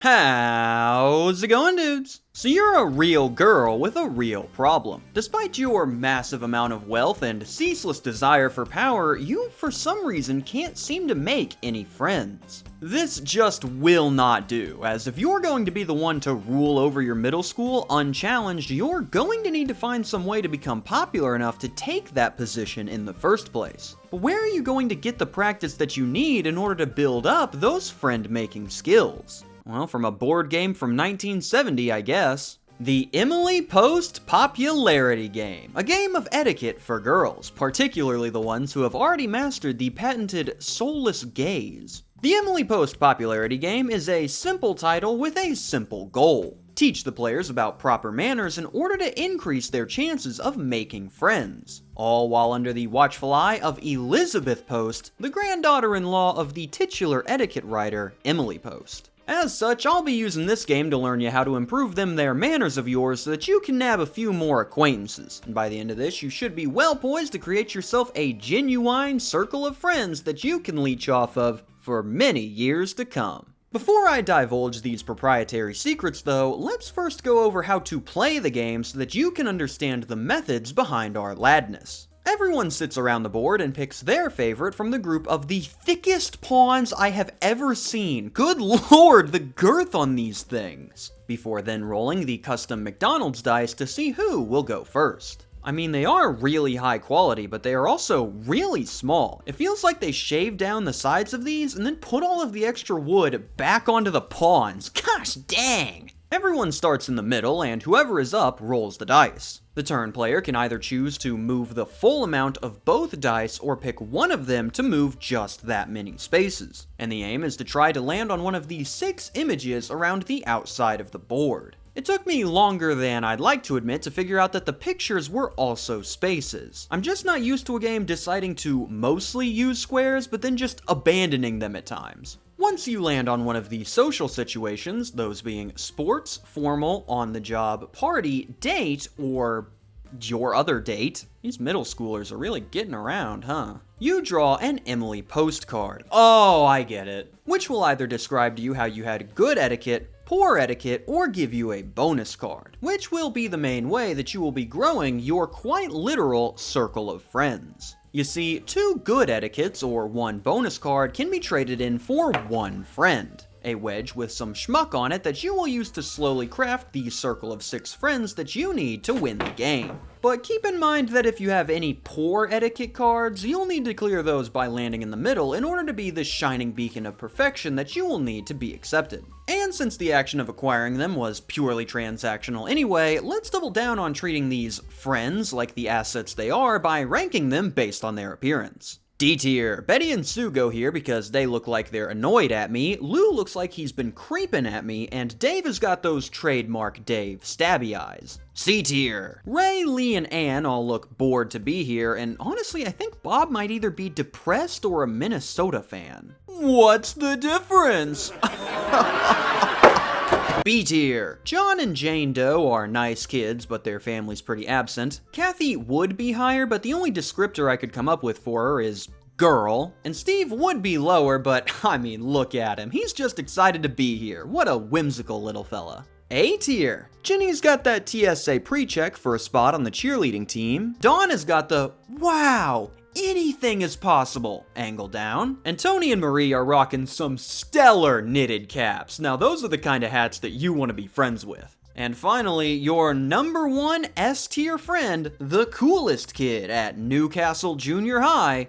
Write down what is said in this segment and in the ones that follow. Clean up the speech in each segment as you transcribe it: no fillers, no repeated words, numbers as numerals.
How's it going, dudes? So you're a real girl with a real problem. Despite your massive amount of wealth and ceaseless desire for power, you for some reason can't seem to make any friends. This just will not do, as if you're going to be the one to rule over your middle school unchallenged, you're going to need to find some way to become popular enough to take that position in the first place. But where are you going to get the practice that you need in order to build up those friend-making skills? Well, from a board game from 1970, I guess. The Emily Post Popularity Game, a game of etiquette for girls, particularly the ones who have already mastered the patented soulless gaze. The Emily Post Popularity Game is a simple title with a simple goal. Teach the players about proper manners in order to increase their chances of making friends. All while under the watchful eye of Elizabeth Post, the granddaughter-in-law of the titular etiquette writer, Emily Post. As such, I'll be using this game to learn you how to improve them there manners of yours so that you can nab a few more acquaintances. And by the end of this, you should be well poised to create yourself a genuine circle of friends that you can leech off of for many years to come. Before I divulge these proprietary secrets though, let's first go over how to play the game so that you can understand the methods behind our ladness. Everyone sits around the board and picks their favorite from the group of the thickest pawns I have ever seen. Good lord, the girth on these things! Before then rolling the custom McDonald's dice to see who will go first. I mean, they are really high quality, but they are also really small. It feels like they shaved down the sides of these and then put all of the extra wood back onto the pawns. Gosh dang! Everyone starts in the middle, and whoever is up rolls the dice. The turn player can either choose to move the full amount of both dice or pick one of them to move just that many spaces. And the aim is to try to land on one of the 6 images around the outside of the board. It took me longer than I'd like to admit to figure out that the pictures were also spaces. I'm just not used to a game deciding to mostly use squares, but then just abandoning them at times. Once you land on one of the social situations, those being sports, formal, on-the-job, party, date, or your other date, these middle schoolers are really getting around, huh? You draw an Emily Post card. Oh, I get it. Which will either describe to you how you had good etiquette, poor etiquette, or give you a bonus card, which will be the main way that you will be growing your quite literal circle of friends. You see, 2 good etiquettes or 1 bonus card can be traded in for 1 friend. A wedge with some schmuck on it that you will use to slowly craft the circle of 6 friends that you need to win the game. But keep in mind that if you have any poor etiquette cards, you'll need to clear those by landing in the middle in order to be the shining beacon of perfection that you will need to be accepted. And since the action of acquiring them was purely transactional anyway, let's double down on treating these friends like the assets they are by ranking them based on their appearance. D tier. Betty and Sue go here because they look like they're annoyed at me, Lou looks like he's been creeping at me, and Dave has got those trademark Dave stabby eyes. C tier. Ray, Lee, and Ann all look bored to be here, and honestly I think Bob might either be depressed or a Minnesota fan. What's the difference? B tier. John and Jane Doe are nice kids, but their family's pretty absent. Kathy would be higher, but the only descriptor I could come up with for her is girl. And Steve would be lower, but I mean, look at him. He's just excited to be here. What a whimsical little fella. A tier. Ginny's got that TSA pre-check for a spot on the cheerleading team. Dawn has got the, wow, anything is possible angle down. And Tony and Marie are rocking some stellar knitted caps. Now those are the kind of hats that you want to be friends with. And finally, your number 1 S-tier friend, the coolest kid at Newcastle Junior High,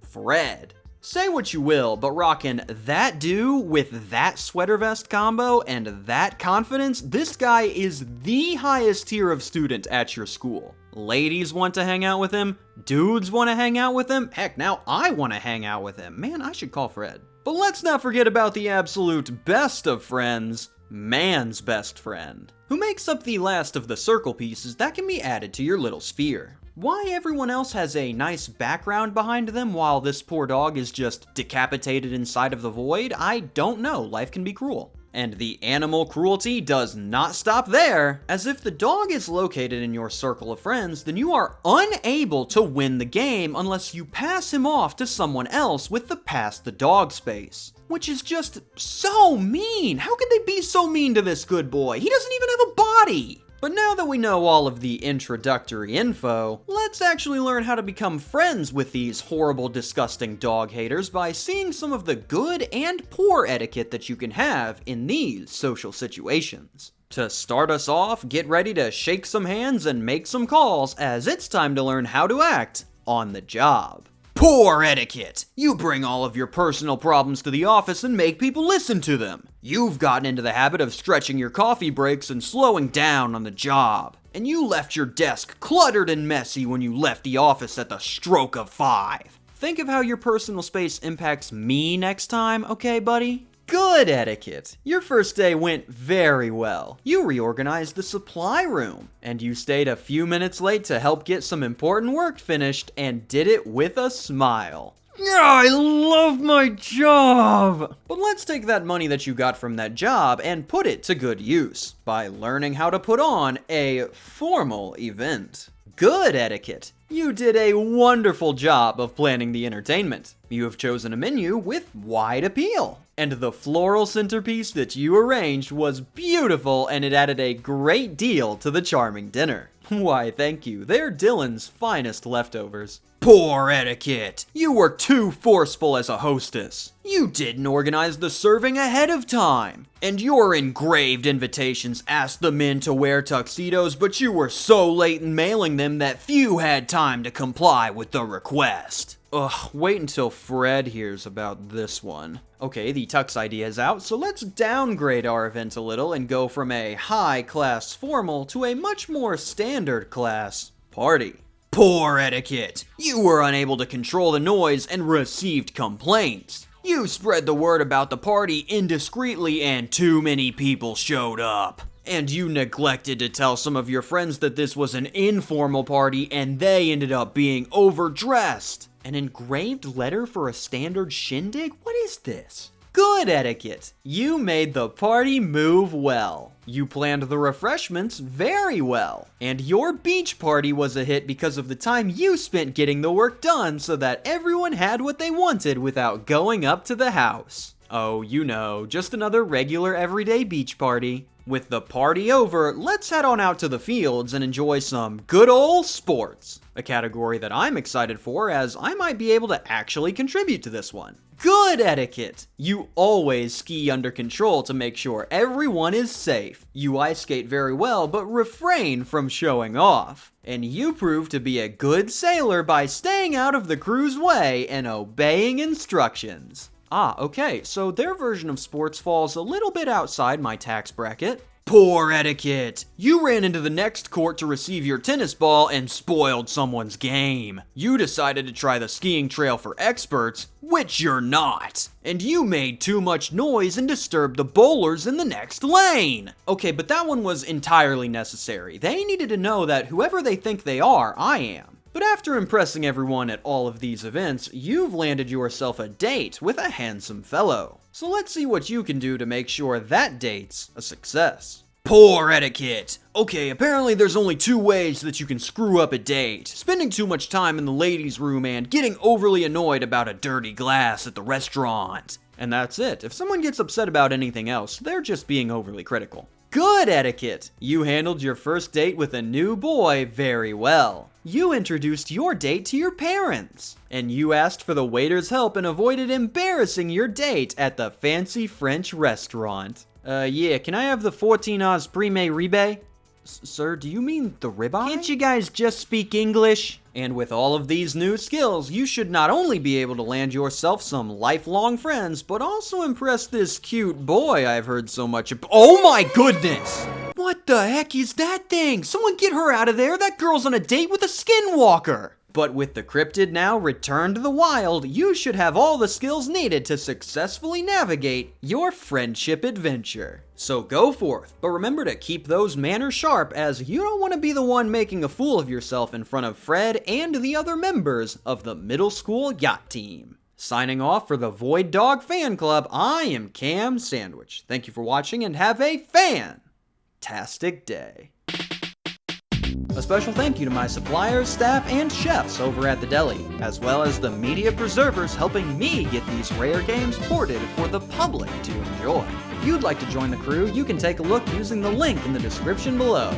Fred. Say what you will, but rocking that do with that sweater vest combo and that confidence, this guy is the highest tier of student at your school. Ladies want to hang out with him, dudes want to hang out with him, heck now I want to hang out with him. Man, I should call Fred. But let's not forget about the absolute best of friends, man's best friend, who makes up the last of the circle pieces that can be added to your little sphere. Why everyone else has a nice background behind them while this poor dog is just decapitated inside of the void, I don't know. Life can be cruel. And the animal cruelty does not stop there, as if the dog is located in your circle of friends, then you are unable to win the game unless you pass him off to someone else with the pass the dog space. which is just so mean. How could they be so mean to this good boy? He doesn't even have a body. But now that we know all of the introductory info, let's actually learn how to become friends with these horrible, disgusting dog haters by seeing some of the good and poor etiquette that you can have in these social situations. To start us off, get ready to shake some hands and make some calls, as it's time to learn how to act on the job. Poor etiquette! You bring all of your personal problems to the office and make people listen to them. You've gotten into the habit of stretching your coffee breaks and slowing down on the job. And you left your desk cluttered and messy when you left the office at the stroke of 5. Think of how your personal space impacts me next time, okay, buddy? Good etiquette. Your first day went very well. You reorganized the supply room, and you stayed a few minutes late to help get some important work finished and did it with a smile. I love my job! But let's take that money that you got from that job and put it to good use by learning how to put on a formal event. Good etiquette. You did a wonderful job of planning the entertainment. You have chosen a menu with wide appeal. And the floral centerpiece that you arranged was beautiful, and it added a great deal to the charming dinner. Why, thank you. They're Dylan's finest leftovers. Poor etiquette. You were too forceful as a hostess. You didn't organize the serving ahead of time. And your engraved invitations asked the men to wear tuxedos, but you were so late in mailing them that few had time to comply with the request. Ugh, wait until Fred hears about this one. Okay, the tux idea is out, so let's downgrade our event a little and go from a high-class formal to a much more standard-class party. Poor etiquette. You were unable to control the noise and received complaints. You spread the word about the party indiscreetly and too many people showed up. And you neglected to tell some of your friends that this was an informal party and they ended up being overdressed. An engraved letter for a standard shindig? What is this? Good etiquette. You made the party move well. You planned the refreshments very well. And your beach party was a hit because of the time you spent getting the work done so that everyone had what they wanted without going up to the house. Oh, you know, just another regular everyday beach party. With the party over, let's head on out to the fields and enjoy some good old sports. A category that I'm excited for, as I might be able to actually contribute to this one. Good etiquette! You always ski under control to make sure everyone is safe. You ice skate very well, but refrain from showing off. And you prove to be a good sailor by staying out of the crew's way and obeying instructions. Ah, okay, so their version of sports falls a little bit outside my tax bracket. Poor etiquette. You ran into the next court to receive your tennis ball and spoiled someone's game. You decided to try the skiing trail for experts, which you're not. And you made too much noise and disturbed the bowlers in the next lane. Okay, but that one was entirely necessary. They needed to know that whoever they think they are, I am. But after impressing everyone at all of these events, you've landed yourself a date with a handsome fellow. So let's see what you can do to make sure that date's a success. Poor etiquette. Okay, apparently there's only 2 ways that you can screw up a date. Spending too much time in the ladies' room and getting overly annoyed about a dirty glass at the restaurant. And that's it. If someone gets upset about anything else, they're just being overly critical. Good etiquette. You handled your first date with a new boy very well. You introduced your date to your parents. And you asked for the waiter's help and avoided embarrassing your date at the fancy French restaurant. Yeah, can I have the 14 Oz prime ribeye? Sir, do you mean the ribeye? Can't you guys just speak English? And with all of these new skills, you should not only be able to land yourself some lifelong friends, but also impress this cute boy I've heard so much about. Oh my goodness! What the heck is that thing? Someone get her out of there! That girl's on a date with a skinwalker! But with the cryptid now returned to the wild, you should have all the skills needed to successfully navigate your friendship adventure. So go forth, but remember to keep those manners sharp, as you don't want to be the one making a fool of yourself in front of Fred and the other members of the middle school yacht team. Signing off for the Void Dog Fan Club, I am KamSandwich. Thank you for watching and have a fantastic day. A A special thank you to my suppliers, staff, and chefs over at the deli, as well as the media preservers helping me get these rare games ported for the public to enjoy. If you'd like to join the crew, you can take a look using the link in the description below.